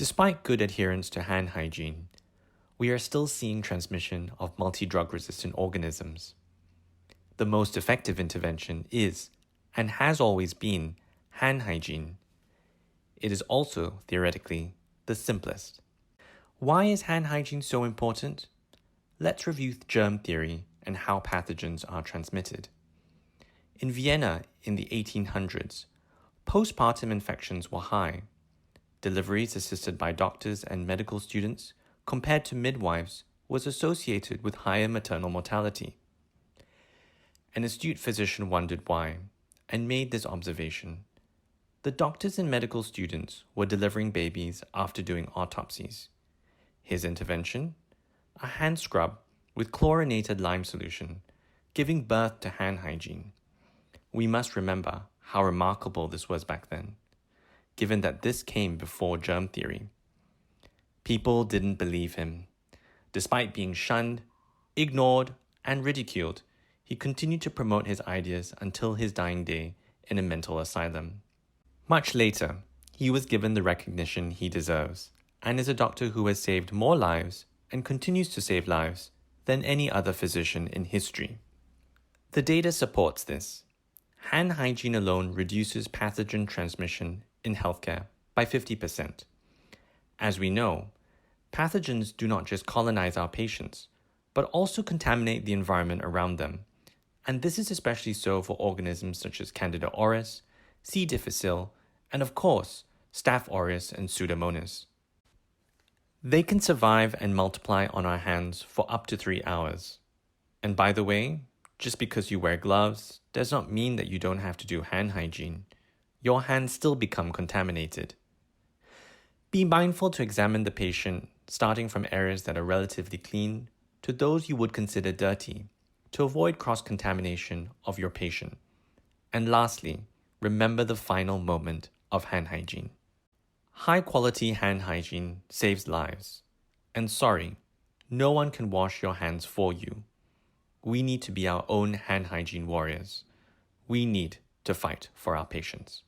Despite good adherence to hand hygiene, we are still seeing transmission of multi-drug resistant organisms. The most effective intervention is, and has always been, hand hygiene. It is also, theoretically, the simplest. Why is hand hygiene so important? Let's review germ theory and how pathogens are transmitted. In Vienna in the 1800s, postpartum infections were high. Deliveries assisted by doctors and medical students compared to midwives was associated with higher maternal mortality. An astute physician wondered why and made this observation. The doctors and medical students were delivering babies after doing autopsies. His intervention? A hand scrub with chlorinated lime solution, giving birth to hand hygiene. We must remember how remarkable this was back then, given that this came before germ theory. People didn't believe him. Despite being shunned, ignored, and ridiculed, he continued to promote his ideas until his dying day in a mental asylum. Much later, he was given the recognition he deserves, and is a doctor who has saved more lives and continues to save lives than any other physician in history. The data supports this. Hand hygiene alone reduces pathogen transmission in healthcare by 50%. As we know, pathogens do not just colonize our patients, but also contaminate the environment around them. And this is especially so for organisms such as Candida auris, C. difficile, and of course, Staph aureus and Pseudomonas. They can survive and multiply on our hands for up to 3 hours. And by the way, just because you wear gloves does not mean that you don't have to do hand hygiene. Your hands still become contaminated. Be mindful to examine the patient, starting from areas that are relatively clean to those you would consider dirty, to avoid cross-contamination of your patient. And lastly, remember the final moment of hand hygiene. High-quality hand hygiene saves lives. And sorry, no one can wash your hands for you. We need to be our own hand hygiene warriors. We need to fight for our patients.